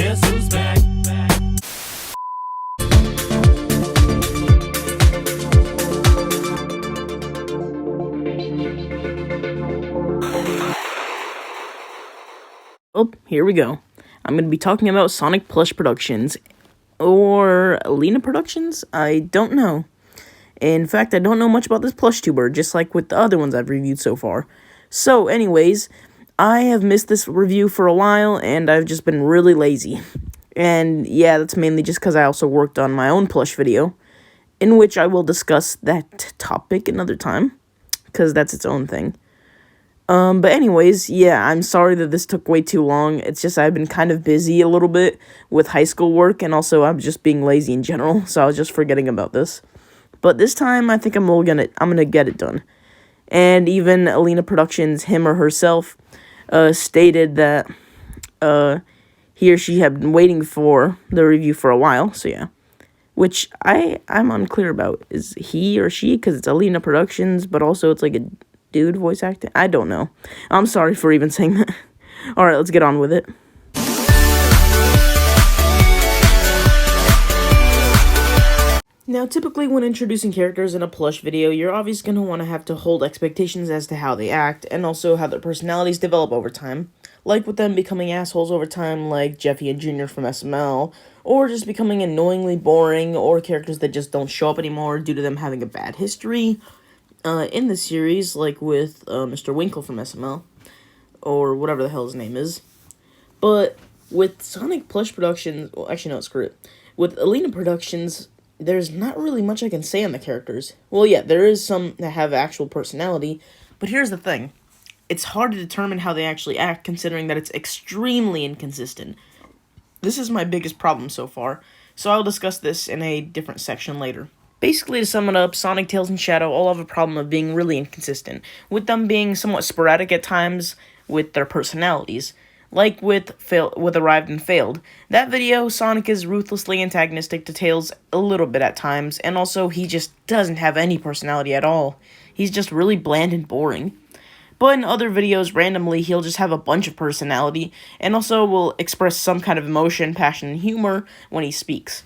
Guess who's back? Oh, here we go. I'm going to be talking about Sonicplushproductions, or Elena Productions? I don't know. In fact, I don't know much about this plush tuber, just like with the other ones I've reviewed so far. So, anyways, I have missed this review for a while, and I've just been really lazy. And yeah, that's mainly just because I also worked on my own plush video, in which I will discuss that topic another time, because that's its own thing. But anyways, yeah, I'm sorry that this took way too long. It's just I've been kind of busy a little bit with high school work, and also I'm just being lazy in general, so I was just forgetting about this. But this time, I think I'm gonna get it done. And even Elena Productions, him or herself, stated that he or she had been waiting for the review for a while, so yeah. Which I'm unclear about. Is he or she? Because it's Elena Productions, but also it's like a dude voice acting? I don't know. I'm sorry for even saying that. Alright, let's get on with it. Now, typically when introducing characters in a plush video, you're obviously going to want to have to hold expectations as to how they act, and also how their personalities develop over time. Like with them becoming assholes over time, like Jeffy and Junior from SML, or just becoming annoyingly boring, or characters that just don't show up anymore due to them having a bad history, in the series, like with Mr. Winkle from SML, or whatever the hell his name is. But with Sonicplushproductions, well, actually no, screw it. With Elena Productions, there's not really much I can say on the characters. Well, yeah, there is some that have actual personality, but here's the thing. It's hard to determine how they actually act, considering that it's extremely inconsistent. This is my biggest problem so far, so I'll discuss this in a different section later. Basically, to sum it up, Sonic, Tails, and Shadow all have a problem of being really inconsistent, with them being somewhat sporadic at times with their personalities. Like with Arrived and Failed. That video, Sonic is ruthlessly antagonistic to Tails a little bit at times, and also he just doesn't have any personality at all. He's just really bland and boring. But in other videos, randomly, he'll just have a bunch of personality, and also will express some kind of emotion, passion, and humor when he speaks.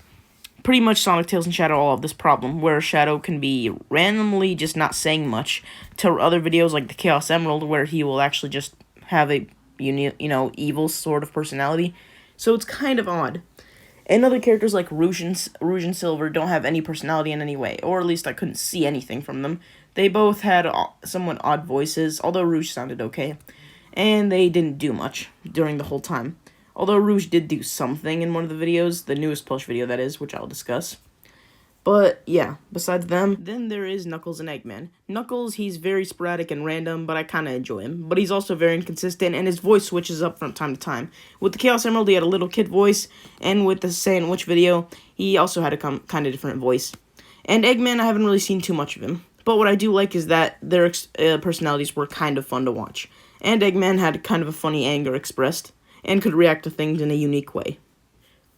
Pretty much Sonic, Tails, and Shadow all have this problem, where Shadow can be randomly just not saying much, to other videos like the Chaos Emerald, where he will actually just have a, evil sort of personality. So it's kind of odd. And other characters like Rouge and Silver don't have any personality in any way, or at least I couldn't see anything from them. They both had somewhat odd voices, although Rouge sounded okay, and they didn't do much during the whole time. Although Rouge did do something in one of the videos, the newest plush video that is, which I'll discuss. But yeah, besides them, then there is Knuckles and Eggman. Knuckles, he's very sporadic and random, but I kind of enjoy him. But he's also very inconsistent, and his voice switches up from time to time. With the Chaos Emerald, he had a little kid voice, and with the Say Which video, he also had a kind of different voice. And Eggman, I haven't really seen too much of him. But what I do like is that their personalities were kind of fun to watch. And Eggman had kind of a funny anger expressed, and could react to things in a unique way.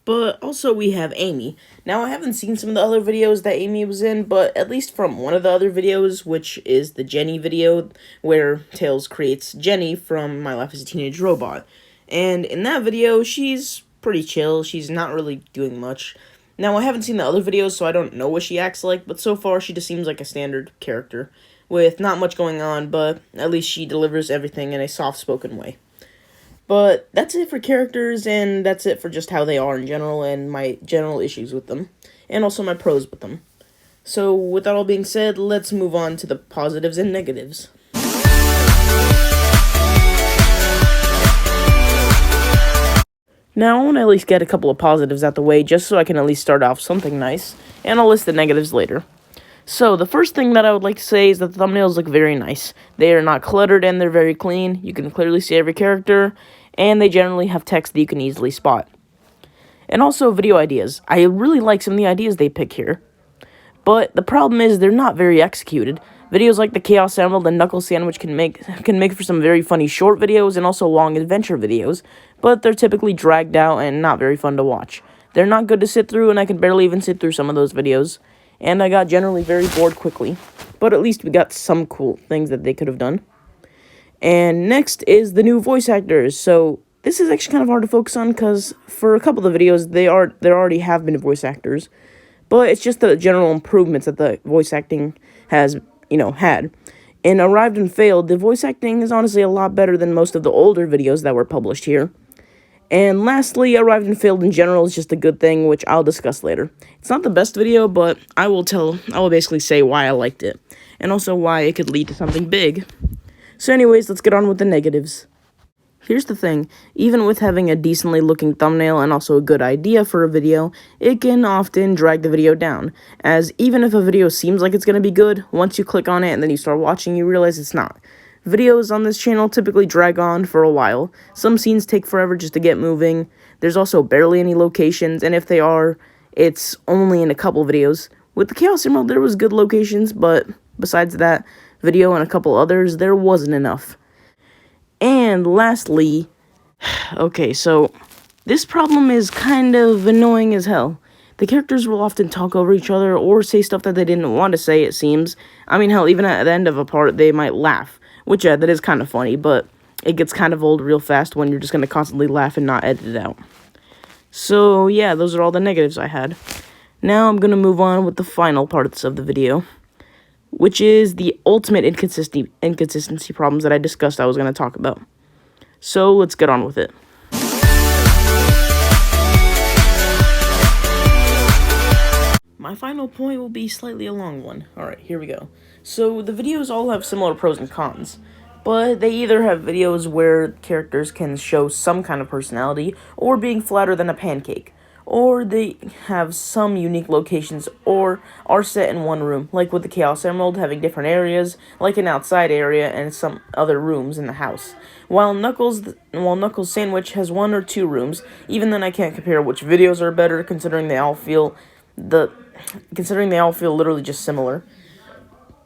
But also we have Amy. Now, I haven't seen some of the other videos that Amy was in, but at least from one of the other videos, which is the Jenny video, where Tails creates Jenny from My Life as a Teenage Robot. And in that video, she's pretty chill. She's not really doing much. Now, I haven't seen the other videos, so I don't know what she acts like, but so far she just seems like a standard character, with not much going on, but at least she delivers everything in a soft-spoken way. But that's it for characters, and that's it for just how they are in general, and my general issues with them, and also my pros with them. So, with that all being said, let's move on to the positives and negatives. Now, I want to at least get a couple of positives out the way, just so I can at least start off something nice, and I'll list the negatives later. So, the first thing that I would like to say is that the thumbnails look very nice. They are not cluttered, and they're very clean. You can clearly see every character, and they generally have text that you can easily spot. And also, video ideas. I really like some of the ideas they pick here. But the problem is, they're not very executed. Videos like the Chaos Emerald and Knuckles Sandwich can make for some very funny short videos, and also long adventure videos, but they're typically dragged out and not very fun to watch. They're not good to sit through, and I can barely even sit through some of those videos. And I got generally very bored quickly. But at least we got some cool things that they could have done. And next is the new voice actors. So, This is actually kind of hard to focus on because for a couple of the videos, there already have been voice actors, but it's just the general improvements that the voice acting has, had. In Arrived and Failed, the voice acting is honestly a lot better than most of the older videos that were published here. And lastly, Arrived and Failed in general is just a good thing, which I'll discuss later. It's not the best video, but I will basically say why I liked it, and also why it could lead to something big. So anyways, let's get on with the negatives. Here's the thing, even with having a decently looking thumbnail and also a good idea for a video, it can often drag the video down, as even if a video seems like it's going to be good, once you click on it and then you start watching, you realize it's not. Videos on this channel typically drag on for a while. Some scenes take forever just to get moving. There's also barely any locations, and if they are, it's only in a couple videos. With the Chaos Emerald, there was good locations, but besides that video and a couple others, there wasn't enough. And lastly, okay, so this problem is kind of annoying as hell. The characters will often talk over each other or say stuff that they didn't want to say, it seems. I mean, hell, even at the end of a part, they might laugh. Which, yeah, that is kind of funny, but it gets kind of old real fast when you're just going to constantly laugh and not edit it out. So, yeah, those are all the negatives I had. Now I'm going to move on with the final parts of the video, which is the ultimate inconsistency problems that I discussed I was going to talk about. So, let's get on with it. My final point will be slightly a long one. Alright, here we go. So, the videos all have similar pros and cons, but they either have videos where characters can show some kind of personality, or being flatter than a pancake, or they have some unique locations, or are set in one room, like with the Chaos Emerald having different areas, like an outside area and some other rooms in the house. While Knuckles Sandwich has 1 or 2 rooms, even then I can't compare which videos are better, considering they all feel literally just similar,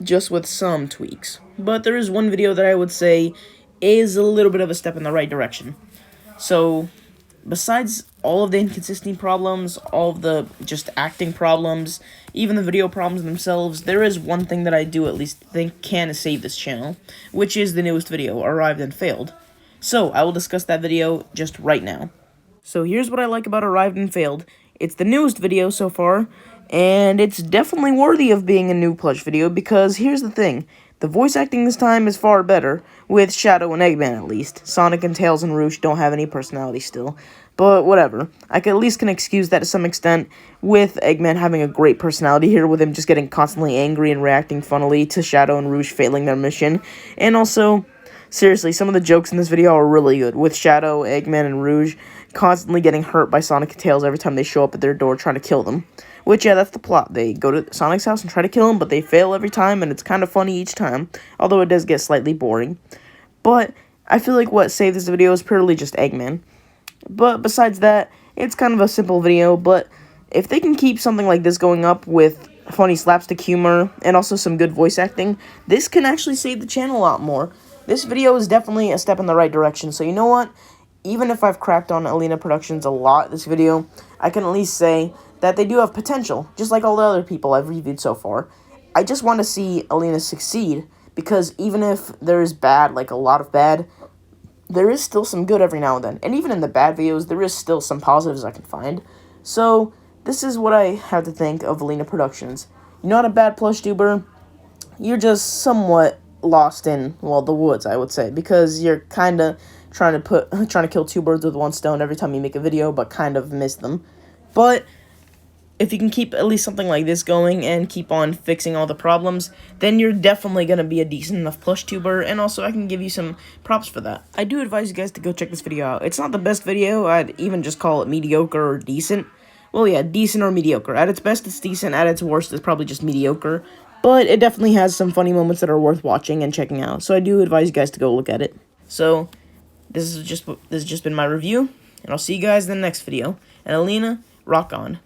just with some tweaks. But there is one video that I would say is a little bit of a step in the right direction. So, besides all of the inconsistency problems, all of the just acting problems, even the video problems themselves, there is one thing that I do at least think can save this channel, which is the newest video, Arrived and Failed. So, I will discuss that video just right now. So here's what I like about Arrived and Failed. It's the newest video so far, and it's definitely worthy of being a new plush video, because here's the thing. The voice acting this time is far better, with Shadow and Eggman at least. Sonic and Tails and Rouge don't have any personality still, but whatever. I can excuse that to some extent, with Eggman having a great personality here, with him just getting constantly angry and reacting funnily to Shadow and Rouge failing their mission. And also, seriously, some of the jokes in this video are really good, with Shadow, Eggman, and Rouge constantly getting hurt by Sonic and Tails every time they show up at their door trying to kill them. Which, yeah, that's the plot. They go to Sonic's house and try to kill him, but they fail every time, and it's kind of funny each time, although it does get slightly boring. But I feel like what saved this video is purely just Eggman. But besides that, it's kind of a simple video, but if they can keep something like this going up with funny slapstick humor and also some good voice acting, this can actually save the channel a lot more. This video is definitely a step in the right direction, so you know what? Even if I've cracked on Elena Productions a lot this video, I can at least say that they do have potential, just like all the other people I've reviewed so far. I just want to see Elena succeed, because even if there is bad, like a lot of bad, there is still some good every now and then. And even in the bad videos, there is still some positives I can find. So, this is what I have to think of Elena Productions. You're not a bad plush tuber, you're just somewhat lost in, well, the woods, I would say, because you're kind of trying to kill 2 birds with 1 stone every time you make a video, but kind of miss them. But if you can keep at least something like this going and keep on fixing all the problems, then you're definitely going to be a decent enough plush tuber, and also I can give you some props for that. I do advise you guys to go check this video out. It's not the best video, I'd even just call it mediocre or decent. Well, yeah, decent or mediocre. At its best, it's decent. At its worst, it's probably just mediocre. But it definitely has some funny moments that are worth watching and checking out, so I do advise you guys to go look at it. So, this has just been my review, and I'll see you guys in the next video. And Elena, rock on.